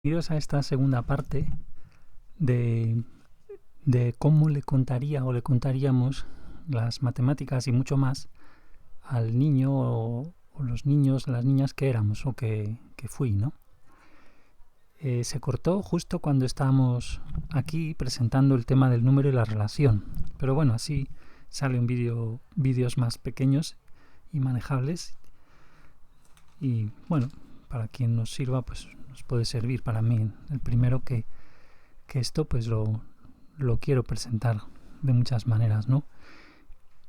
Bienvenidos a esta segunda parte de, de cómo le contaría o le contaríamos las matemáticas y mucho más al niño o los niños, las niñas que éramos o que fui, ¿no? Se cortó justo cuando estábamos aquí presentando el tema del número y la relación. Pero bueno, así sale un vídeos más pequeños y manejables. Y bueno, para quien nos sirva, pues nos puede servir. Para mí, el primero que esto pues lo quiero presentar de muchas maneras, ¿no?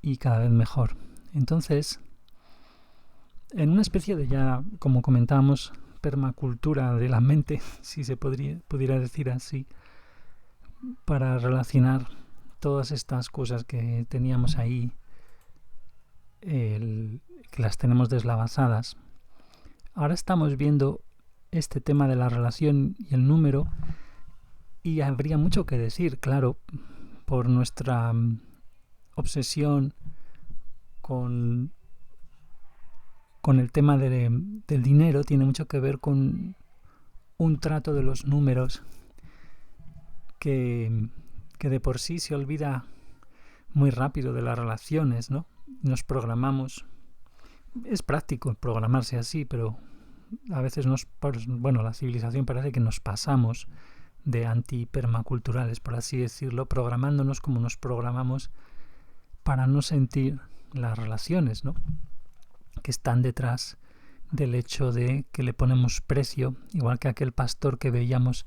Y cada vez mejor. Entonces, en una especie de ya, como comentábamos, permacultura de la mente, si se pudiera decir así, para relacionar todas estas cosas que teníamos ahí, que las tenemos deslavazadas. Ahora estamos viendo este tema de la relación y el número, y habría mucho que decir, claro, por nuestra obsesión con el tema del dinero. Tiene mucho que ver con un trato de los números que de por sí se olvida muy rápido de las relaciones, ¿no? Nos programamos. Es práctico programarse así, pero a veces la civilización parece que nos pasamos de antipermaculturales, por así decirlo, programándonos como nos programamos para no sentir las relaciones, ¿no? Que están detrás del hecho de que le ponemos precio, igual que aquel pastor que veíamos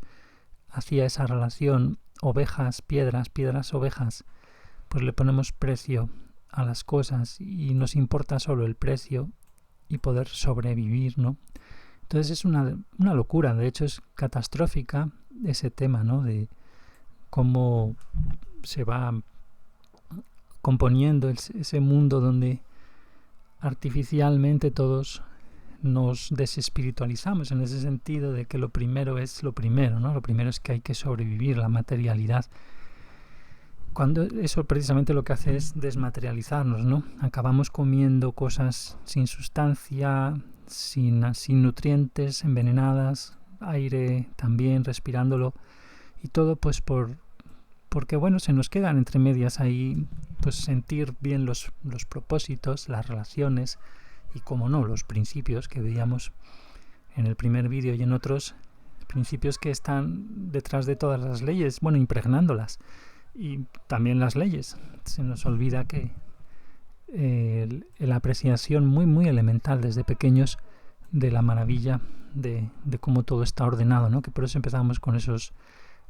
hacía esa relación ovejas, piedras, piedras, ovejas, pues le ponemos precio a las cosas y nos importa solo el precio y poder sobrevivir, ¿no? Entonces es una locura, de hecho es catastrófica ese tema, ¿no? De cómo se va componiendo ese mundo donde artificialmente todos nos desespiritualizamos, en ese sentido de que lo primero es lo primero, ¿no? Lo primero es que hay que sobrevivir, la materialidad. Cuando eso precisamente lo que hace es desmaterializarnos, ¿no? Acabamos comiendo cosas sin sustancia, sin nutrientes, envenenadas, aire también, respirándolo, y todo pues porque bueno, se nos quedan entre medias ahí, pues sentir bien los propósitos, las relaciones y, como no, los principios que veíamos en el primer vídeo y en otros, principios que están detrás de todas las leyes, bueno, impregnándolas, y también las leyes. Se nos olvida que la apreciación muy muy elemental desde pequeños de la maravilla de cómo todo está ordenado, ¿no? Que por eso empezamos con esas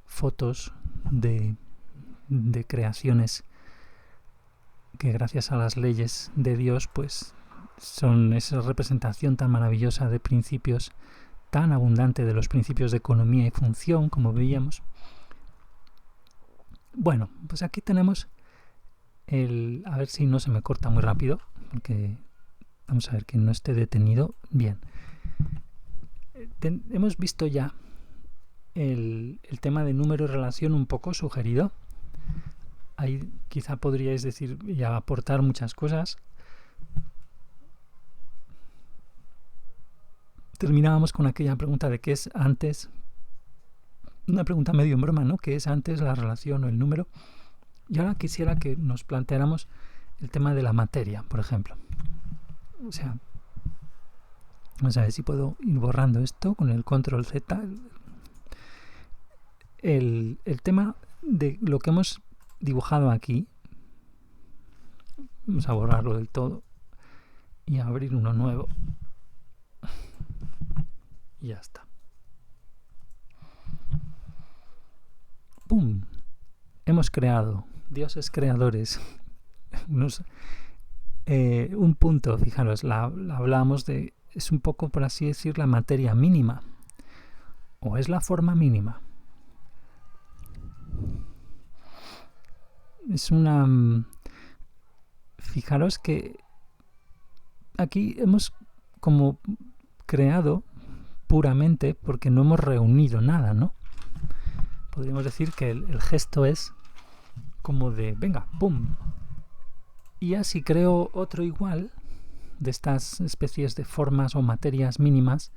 fotos de creaciones que gracias a las leyes de Dios pues son esa representación tan maravillosa de principios, tan abundante de los principios de economía y función, como veíamos. Bueno, pues aquí tenemos a ver si no se me corta muy rápido, porque vamos a ver que no esté detenido. Bien, hemos visto ya el tema de número y relación un poco sugerido. Ahí quizá podríais decir y aportar muchas cosas. Terminábamos con aquella pregunta de qué es antes, una pregunta medio en broma, ¿no? ¿Qué es antes, la relación o el número? Y ahora quisiera que nos planteáramos el tema de la materia, por ejemplo. O sea, vamos a ver si puedo ir borrando esto con el control Z. El tema de lo que hemos dibujado aquí, vamos a borrarlo del todo y a abrir uno nuevo. Y ya está. ¡Pum! Hemos creado, dioses creadores, un punto, fijaros, hablábamos de, es un poco, por así decir, la materia mínima, o es la forma mínima. Es fijaros que aquí hemos como creado puramente porque no hemos reunido nada, ¿no? Podríamos decir que el gesto es como de, venga, ¡pum! Y así creo otro igual de estas especies de formas o materias mínimas,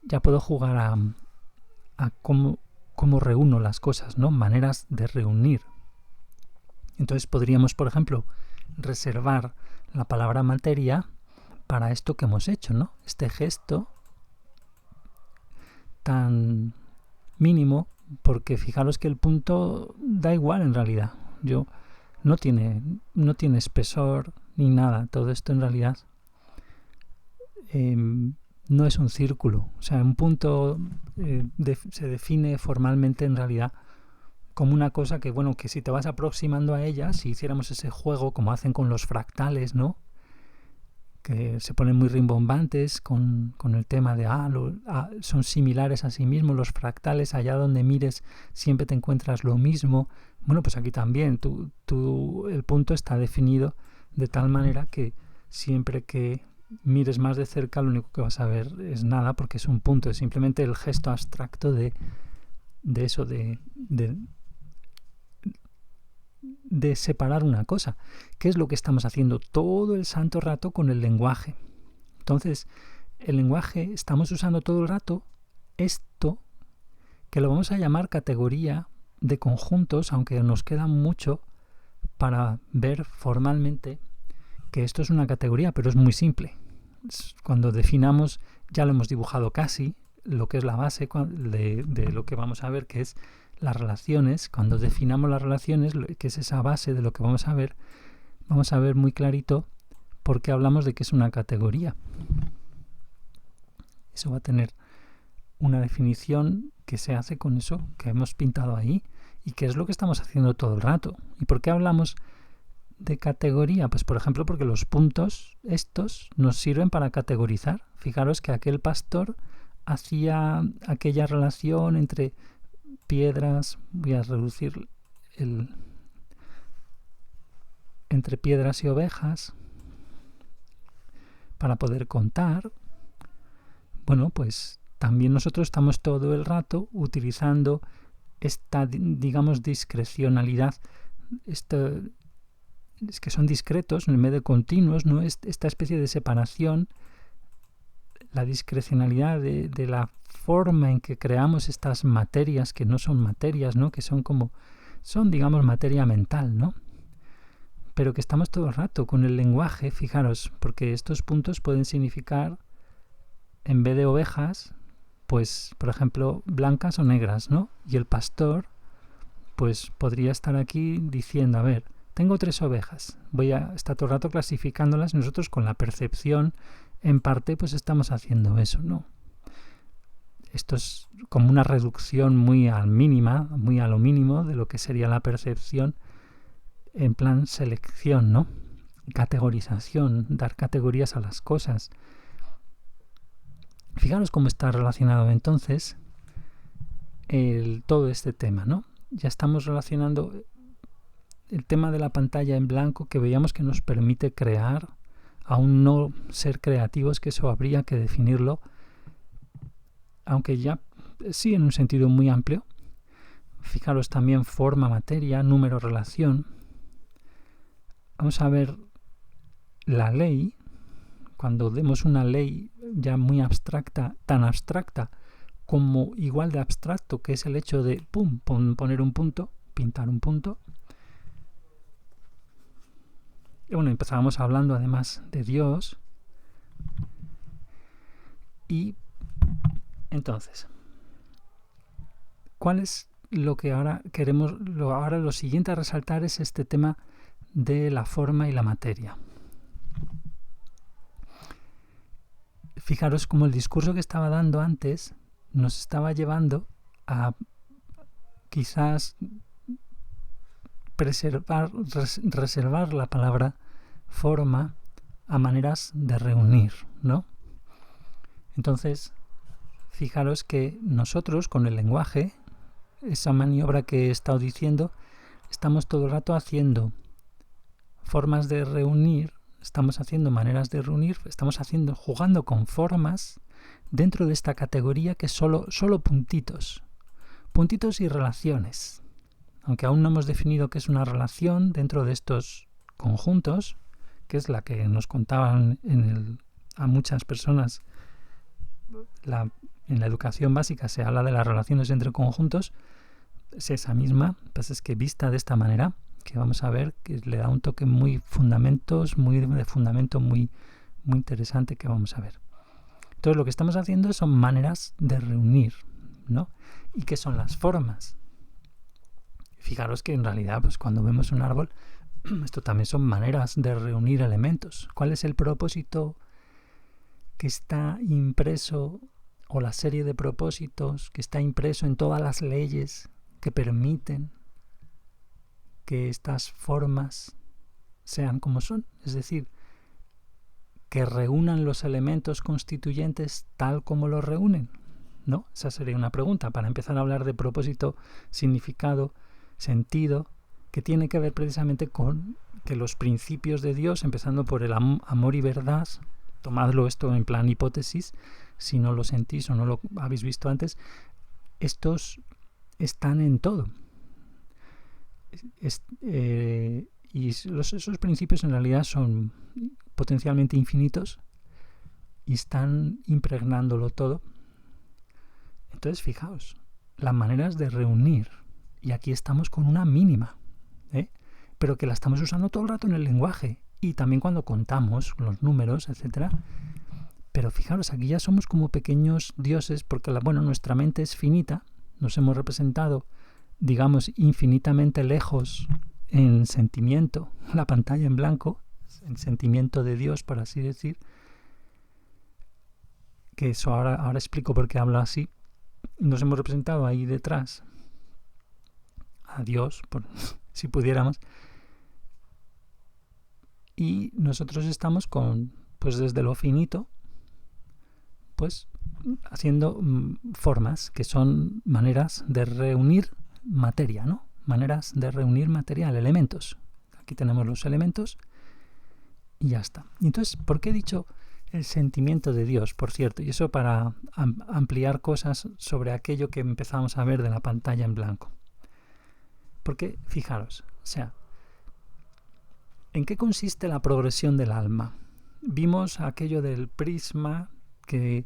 ya puedo jugar a cómo reúno las cosas, ¿no? Maneras de reunir. Entonces podríamos, por ejemplo, reservar la palabra materia para esto que hemos hecho, ¿no? Este gesto tan mínimo, porque fijaros que el punto da igual en realidad. No tiene espesor ni nada. Todo esto en realidad no es un círculo. O sea, un punto se define formalmente en realidad como una cosa que, bueno, que si te vas aproximando a ella, si hiciéramos ese juego como hacen con los fractales, ¿no? Que se ponen muy rimbombantes con el tema de son similares a sí mismos los fractales, allá donde mires siempre te encuentras lo mismo. Bueno, pues aquí también el punto está definido de tal manera que siempre que mires más de cerca lo único que vas a ver es nada, porque es un punto, es simplemente el gesto abstracto de eso, de separar una cosa, que es lo que estamos haciendo todo el santo rato con el lenguaje. Entonces, el lenguaje estamos usando todo el rato esto, que lo vamos a llamar categoría de conjuntos, aunque nos queda mucho para ver formalmente que esto es una categoría, pero es muy simple. Cuando definamos, ya lo hemos dibujado casi, lo que es la base de lo que vamos a ver, que es las relaciones. Cuando definamos las relaciones, que es esa base de lo que vamos a ver muy clarito por qué hablamos de que es una categoría. Eso va a tener una definición que se hace con eso que hemos pintado ahí y que es lo que estamos haciendo todo el rato. ¿Y por qué hablamos de categoría? Pues por ejemplo porque los puntos estos nos sirven para categorizar. Fijaros que aquel pastor hacía aquella relación entre piedras, voy a reducir entre piedras y ovejas para poder contar. Bueno, pues también nosotros estamos todo el rato utilizando esta, digamos, discrecionalidad, es que son discretos en vez de continuos, ¿no? Esta especie de separación, la discrecionalidad de la forma en que creamos estas materias que no son materias, ¿no? Que son digamos materia mental, ¿no? Pero que estamos todo el rato con el lenguaje, fijaros, porque estos puntos pueden significar, en vez de ovejas, pues por ejemplo blancas o negras, ¿no? Y el pastor pues podría estar aquí diciendo, a ver, tengo 3 ovejas, voy a estar todo el rato clasificándolas. Nosotros con la percepción en parte pues estamos haciendo eso, ¿no? Esto es como una reducción muy a lo mínimo de lo que sería la percepción en plan selección, ¿no? Categorización, dar categorías a las cosas. Fijaros cómo está relacionado entonces todo este tema, ¿no? Ya estamos relacionando el tema de la pantalla en blanco, que veíamos que nos permite crear, aún no ser creativos, que eso habría que definirlo, aunque ya sí en un sentido muy amplio. Fijaros también forma, materia, número, relación. Vamos a ver la ley. Cuando demos una ley ya muy abstracta, tan abstracta como igual de abstracto que es el hecho de poner un punto, pintar un punto. Y bueno, empezábamos hablando además de Dios. Y entonces, ¿cuál es lo que ahora queremos? Ahora lo siguiente a resaltar es este tema de la forma y la materia. Fijaros cómo el discurso que estaba dando antes nos estaba llevando a quizás reservar la palabra forma a maneras de reunir, ¿no? Entonces, fijaros que nosotros con el lenguaje, esa maniobra que he estado diciendo, estamos todo el rato haciendo formas de reunir, estamos haciendo maneras de reunir, estamos jugando con formas dentro de esta categoría que es solo puntitos y relaciones. Aunque aún no hemos definido qué es una relación dentro de estos conjuntos, que es la que nos contaban a muchas personas, la en la educación básica se habla de las relaciones entre conjuntos, es esa misma, pues es que vista de esta manera, que vamos a ver que le da un toque muy de fundamento muy interesante que vamos a ver. Entonces lo que estamos haciendo son maneras de reunir, ¿no? ¿Y qué son las formas? Fijaros que en realidad, pues cuando vemos un árbol, esto también son maneras de reunir elementos. ¿Cuál es el propósito que está impreso, o la serie de propósitos que está impreso en todas las leyes que permiten que estas formas sean como son? Es decir, que reúnan los elementos constituyentes tal como los reúnen, ¿no? Esa sería una pregunta para empezar a hablar de propósito, significado, sentido, que tiene que ver precisamente con que los principios de Dios, empezando por el amor y verdad, tomadlo esto en plan hipótesis, si no lo sentís o no lo habéis visto antes, estos están en todo. Y esos principios en realidad son potencialmente infinitos y están impregnándolo todo. Entonces, fijaos, las maneras de reunir, y aquí estamos con una mínima, pero que la estamos usando todo el rato en el lenguaje y también cuando contamos los números, etcétera. Pero fijaros, aquí ya somos como pequeños dioses, porque nuestra mente es finita, nos hemos representado, digamos, infinitamente lejos en sentimiento, la pantalla en blanco, en sentimiento de Dios, por así decir, que eso ahora explico por qué hablo así. Nos hemos representado ahí detrás a Dios, si pudiéramos, y nosotros estamos pues desde lo finito, pues haciendo formas que son maneras de reunir materia, ¿no? Maneras de reunir material, elementos. Aquí tenemos los elementos y ya está. Y entonces, ¿por qué he dicho el sentimiento de Dios? Por cierto, y eso para ampliar cosas sobre aquello que empezamos a ver de la pantalla en blanco. Porque, fijaros, o sea, ¿en qué consiste la progresión del alma? Vimos aquello del prisma que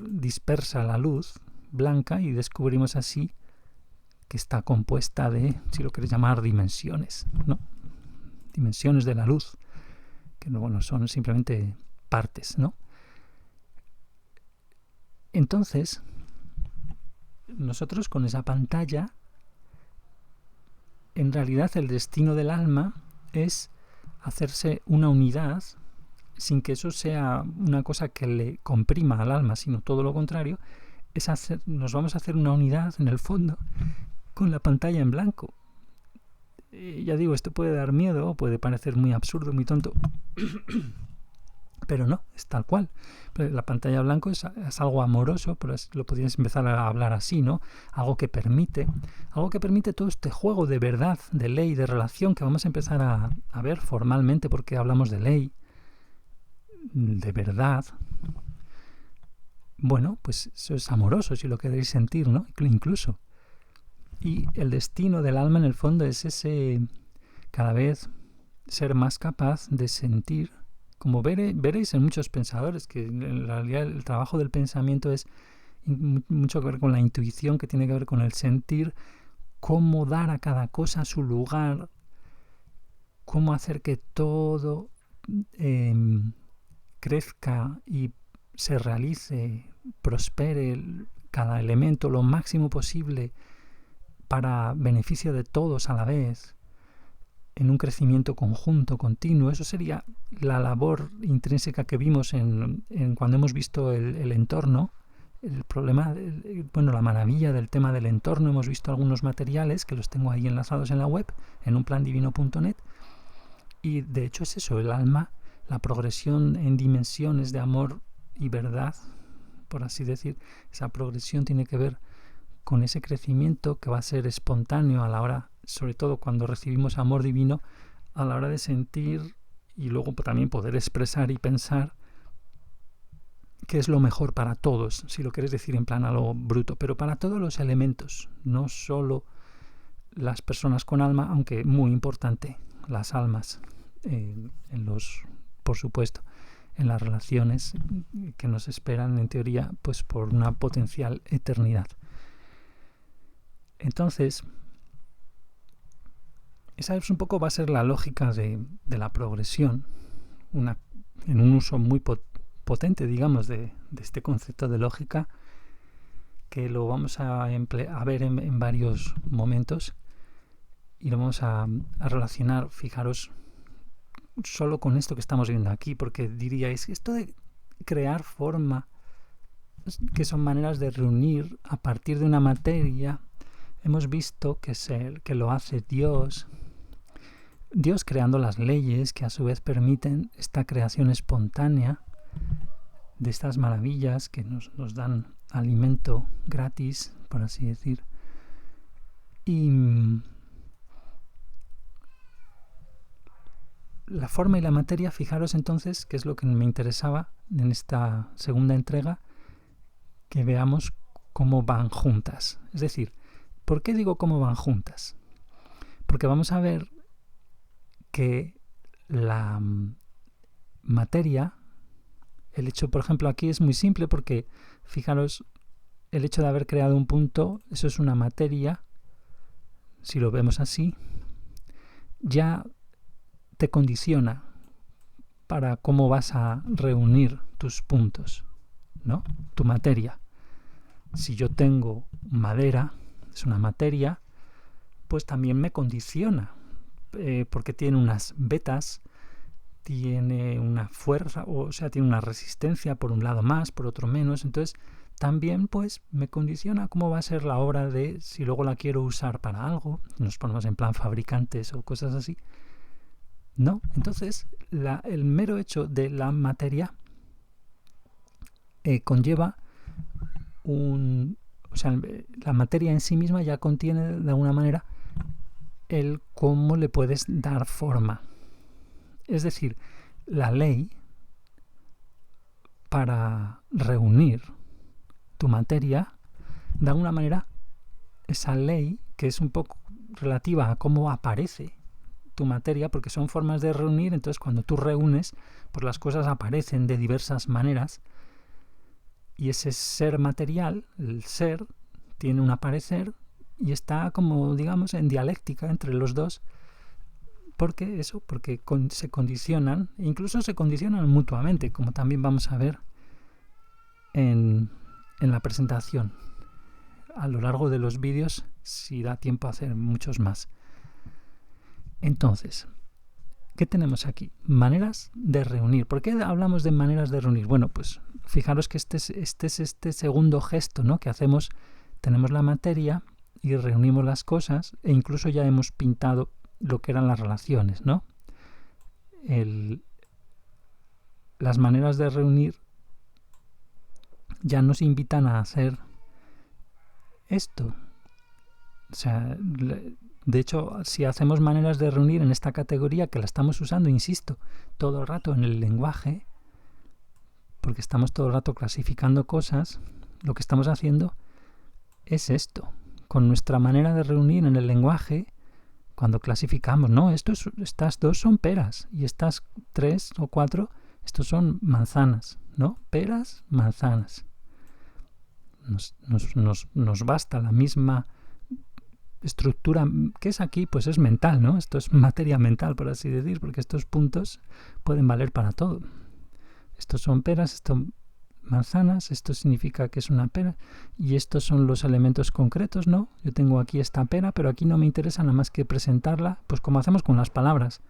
dispersa la luz blanca y descubrimos así que está compuesta de, si lo queréis llamar, dimensiones, ¿no? Dimensiones de la luz, que no son simplemente partes, ¿no? Entonces, nosotros con esa pantalla, en realidad el destino del alma es hacerse una unidad, sin que eso sea una cosa que le comprima al alma, sino todo lo contrario, nos vamos a hacer una unidad en el fondo con la pantalla en blanco. Ya digo, esto puede dar miedo, puede parecer muy absurdo, muy tonto, pero no, es tal cual. La pantalla en blanco es algo amoroso, pero lo podrías empezar a hablar así, ¿no? Algo que permite todo este juego de verdad, de ley, de relación que vamos a empezar a ver formalmente, porque hablamos de ley, de verdad. Bueno, pues eso es amoroso, si lo queréis sentir, ¿no? Incluso. Y el destino del alma en el fondo es ese cada vez ser más capaz de sentir, como veréis en muchos pensadores, que en realidad el trabajo del pensamiento es mucho que ver con la intuición, que tiene que ver con el sentir, cómo dar a cada cosa su lugar, cómo hacer que todo crezca y se realice, prospere cada elemento lo máximo posible para beneficio de todos a la vez, en un crecimiento conjunto, continuo. Eso sería la labor intrínseca que vimos cuando hemos visto el entorno, el problema, la maravilla del tema del entorno. Hemos visto algunos materiales que los tengo ahí enlazados en la web, en unplandivino.net, y de hecho es eso, el alma, la progresión en dimensiones de amor y verdad, por así decir. Esa progresión tiene que ver con ese crecimiento que va a ser espontáneo a la hora, sobre todo cuando recibimos amor divino, a la hora de sentir y luego también poder expresar y pensar qué es lo mejor para todos, si lo quieres decir en plan a lo bruto, pero para todos los elementos, no solo las personas con alma, aunque muy importante, las almas, por supuesto, en las relaciones que nos esperan, en teoría, pues por una potencial eternidad. Entonces, esa es un poco, va a ser la lógica de la progresión, en un uso muy potente, digamos, de este concepto de lógica, que lo vamos a ver en varios momentos, y lo vamos a relacionar, fijaros, solo con esto que estamos viendo aquí, porque diríais, esto de crear forma, que son maneras de reunir a partir de una materia, hemos visto que lo hace Dios creando las leyes que a su vez permiten esta creación espontánea de estas maravillas que nos dan alimento gratis, por así decir. Y la forma y la materia, fijaros entonces, que es lo que me interesaba en esta segunda entrega, que veamos cómo van juntas. Es decir, ¿por qué digo cómo van juntas? Porque vamos a ver que la materia, el hecho, por ejemplo, aquí es muy simple porque, fijaros, el hecho de haber creado un punto, eso es una materia, si lo vemos así, ya te condiciona para cómo vas a reunir tus puntos, ¿no? Tu materia. Si yo tengo madera, es una materia, pues también me condiciona, porque tiene unas vetas, tiene una fuerza, o sea, tiene una resistencia, por un lado más, por otro menos. Entonces también pues me condiciona cómo va a ser la obra de, si luego la quiero usar para algo, nos ponemos en plan fabricantes o cosas así, ¿no? Entonces el mero hecho de la materia conlleva o sea, la materia en sí misma ya contiene de alguna manera el cómo le puedes dar forma. Es decir, la ley para reunir tu materia, de alguna manera, esa ley que es un poco relativa a cómo aparece tu materia, porque son formas de reunir, entonces cuando tú reúnes, pues las cosas aparecen de diversas maneras, y ese ser material, el ser, tiene un aparecer y está como, digamos, en dialéctica entre los dos, porque se condicionan, incluso se condicionan mutuamente, como también vamos a ver en la presentación a lo largo de los vídeos, si da tiempo a hacer muchos más. Entonces, ¿qué tenemos aquí? Maneras de reunir. ¿Por qué hablamos de maneras de reunir? Bueno, pues fijaros que este es este segundo gesto, ¿no? Que hacemos, tenemos la materia y reunimos las cosas, e incluso ya hemos pintado lo que eran las relaciones, ¿no? Las maneras de reunir ya nos invitan a hacer esto. O sea, de hecho, si hacemos maneras de reunir en esta categoría, que la estamos usando, insisto, todo el rato en el lenguaje, porque estamos todo el rato clasificando cosas, lo que estamos haciendo es esto. Con nuestra manera de reunir en el lenguaje, cuando clasificamos, no, estas dos son peras y estas 3 o 4, estos son manzanas, ¿no? Peras, manzanas. Nos basta la misma estructura que es aquí, pues es mental, ¿no? Esto es materia mental, por así decir, porque estos puntos pueden valer para todo. Estos son peras, estos manzanas, esto significa que es una pera, y estos son los elementos concretos, ¿no? Yo tengo aquí esta pera, pero aquí no me interesa nada más que presentarla, pues como hacemos con las palabras.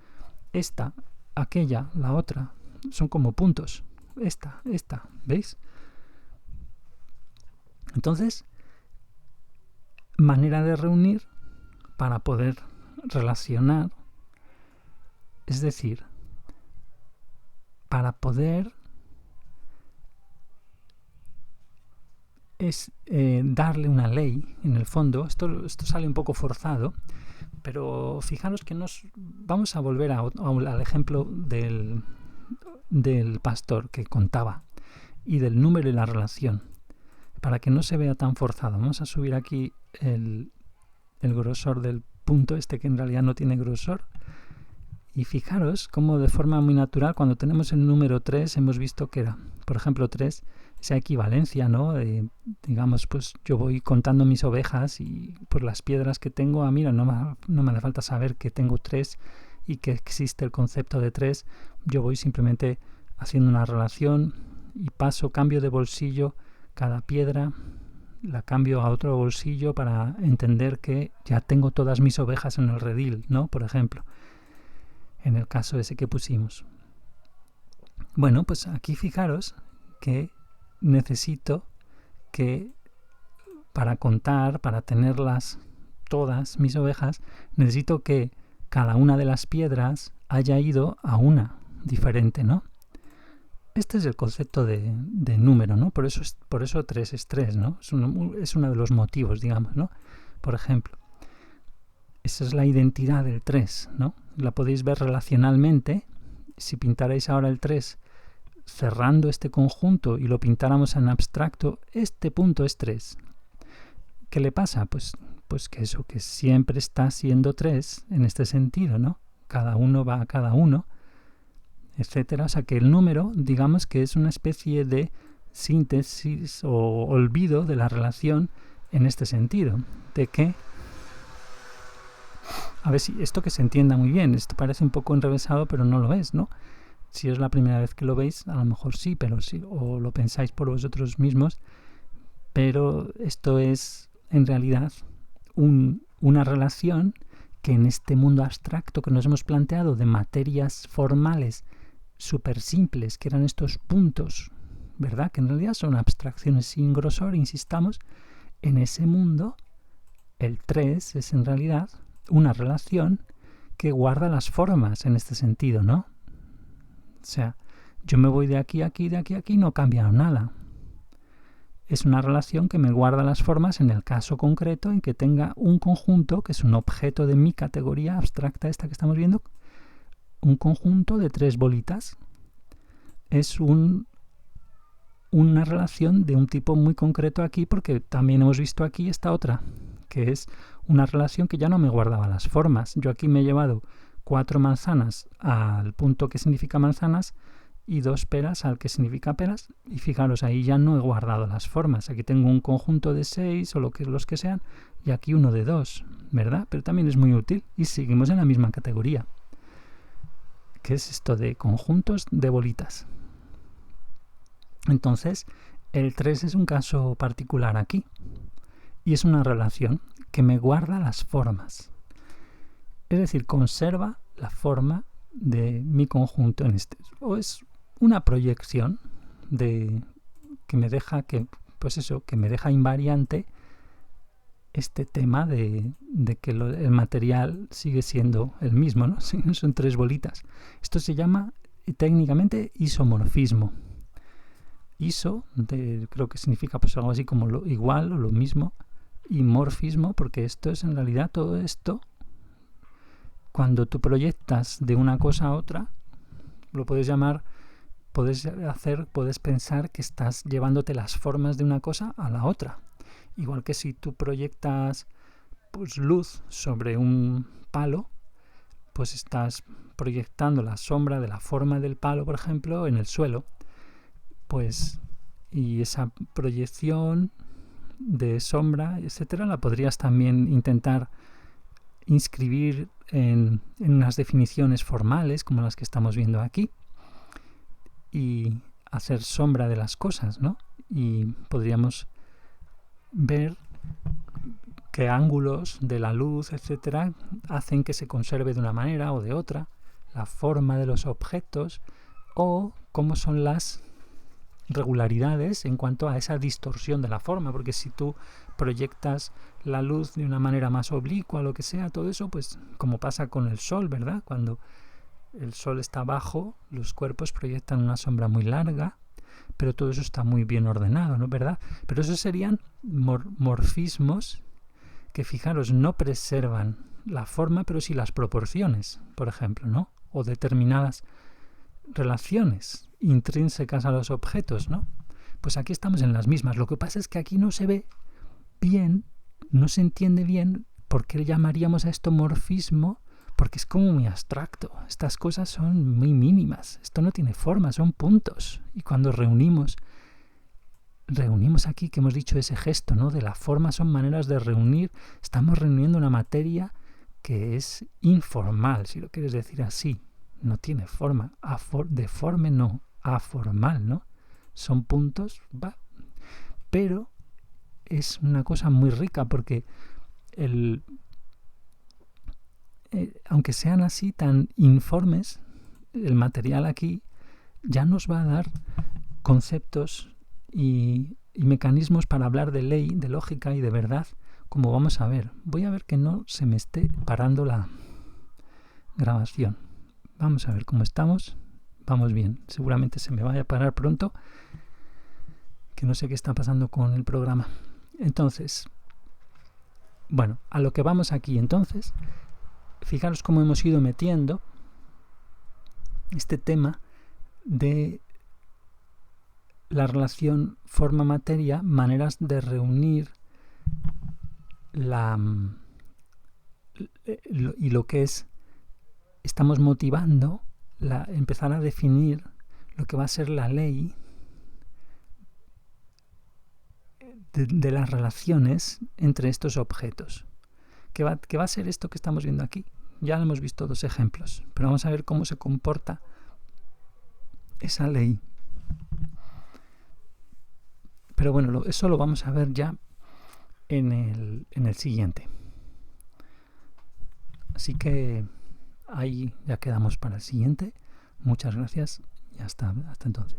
Esta, aquella, la otra, son como puntos. Esta, ¿veis? Entonces, manera de reunir para poder relacionar, es decir, para poder darle una ley, en el fondo. Esto sale un poco forzado, pero fijaros que vamos a volver al ejemplo del pastor que contaba y del número y la relación, para que no se vea tan forzado. Vamos a subir aquí el grosor del punto, que en realidad no tiene grosor, Y fijaros cómo de forma muy natural, cuando tenemos el número 3, hemos visto que era, por ejemplo, 3, esa equivalencia, ¿no? Digamos, pues yo voy contando mis ovejas y por las piedras que tengo, mira, no me hace falta saber que tengo 3 y que existe el concepto de 3. Yo voy simplemente haciendo una relación y cambio de bolsillo cada piedra, la cambio a otro bolsillo para entender que ya tengo todas mis ovejas en el redil, ¿no? Por ejemplo, en el caso ese que pusimos. Bueno, pues aquí fijaros que necesito que para contar, para tenerlas todas mis ovejas, necesito que cada una de las piedras haya ido a una diferente, ¿no? Este es el concepto de número, ¿no? Por eso 3 es 3, ¿no? Es uno de los motivos, digamos, ¿no? Por ejemplo, esa es la identidad del 3, ¿no? La podéis ver relacionalmente. Si pintarais ahora el 3 cerrando este conjunto y lo pintáramos en abstracto, este punto es 3. ¿Qué le pasa? Pues que eso, que siempre está siendo 3 en este sentido, ¿no? Cada uno va a cada uno, etcétera. O sea que el número, digamos que es una especie de síntesis o olvido de la relación en este sentido, de que, a ver si esto que se entienda muy bien, esto parece un poco enrevesado, pero no lo es, ¿no? Si es la primera vez que lo veis, a lo mejor sí, pero sí, o lo pensáis por vosotros mismos, pero esto es en realidad una relación que en este mundo abstracto que nos hemos planteado de materias formales súper simples, que eran estos puntos, ¿verdad? Que en realidad son abstracciones sin grosor, insistamos, en ese mundo el 3 es en realidad una relación que guarda las formas en este sentido, ¿no? O sea, yo me voy de aquí a aquí, de aquí a aquí, no cambia nada. Es una relación que me guarda las formas en el caso concreto en que tenga un conjunto, que es un objeto de mi categoría abstracta esta que estamos viendo, un conjunto de 3 bolitas. Es una relación de un tipo muy concreto aquí, porque también hemos visto aquí esta otra, que es una relación que ya no me guardaba las formas. Yo aquí me he llevado 4 manzanas al punto que significa manzanas y 2 peras al que significa peras, y fijaros, ahí ya no he guardado las formas. Aquí tengo un conjunto de 6 o los que sean, y aquí uno de 2, ¿verdad? Pero también es muy útil y seguimos en la misma categoría. ¿Qué es esto de conjuntos de bolitas? Entonces, el 3 es un caso particular aquí, y es una relación que me guarda las formas. Es decir, conserva la forma de mi conjunto en este. O es una proyección que me deja invariante este tema de que el material sigue siendo el mismo, ¿no? Son 3 bolitas. Esto se llama técnicamente isomorfismo. Iso, creo que significa pues algo así como lo igual o lo mismo, y morfismo, porque esto es en realidad todo esto. Cuando tú proyectas de una cosa a otra, lo puedes llamar, puedes pensar que estás llevándote las formas de una cosa a la otra. Igual que si tú proyectas pues, luz sobre un palo, pues estás proyectando la sombra de la forma del palo, por ejemplo, en el suelo. Pues, y esa proyección de sombra, etcétera, la podrías también intentar inscribir en unas definiciones formales como las que estamos viendo aquí y hacer sombra de las cosas, ¿no? Y podríamos ver qué ángulos de la luz, etcétera, hacen que se conserve de una manera o de otra la forma de los objetos, o cómo son las regularidades en cuanto a esa distorsión de la forma, porque si tú proyectas la luz de una manera más oblicua, lo que sea, todo eso, pues como pasa con el sol, ¿verdad? Cuando el sol está abajo, los cuerpos proyectan una sombra muy larga, pero todo eso está muy bien ordenado, ¿no? ¿Verdad? Pero esos serían morfismos que, fijaros, no preservan la forma, pero sí las proporciones, por ejemplo, ¿no? O determinadas relaciones intrínsecas a los objetos, ¿no? Pues aquí estamos en las mismas. Lo que pasa es que aquí no se ve bien, no se entiende bien por qué llamaríamos a esto morfismo, porque es como muy abstracto. Estas cosas son muy mínimas. Esto no tiene forma, son puntos. Y cuando reunimos aquí, que hemos dicho ese gesto, ¿no? De la forma son maneras de reunir. Estamos reuniendo una materia que es informal, si lo quieres decir así. No tiene forma. Deforme no, aformal, ¿no? Son puntos, pero es una cosa muy rica porque aunque sean así tan informes, el material aquí ya nos va a dar conceptos y mecanismos para hablar de ley, de lógica y de verdad, como vamos a ver. Voy a ver que no se me esté parando la grabación. Vamos a ver cómo estamos. Vamos bien. Seguramente se me vaya a parar pronto, que no sé qué está pasando con el programa. Entonces, bueno, a lo que vamos aquí entonces, fijaros cómo hemos ido metiendo este tema de la relación forma-materia, maneras de reunir y lo que es, estamos motivando empezar a definir lo que va a ser la ley de las relaciones entre estos objetos. ¿Qué va a ser esto que estamos viendo aquí? Ya hemos visto 2 ejemplos, pero vamos a ver cómo se comporta esa ley. Pero bueno, eso lo vamos a ver ya en el siguiente. Así que ahí ya quedamos para el siguiente. Muchas gracias y hasta entonces.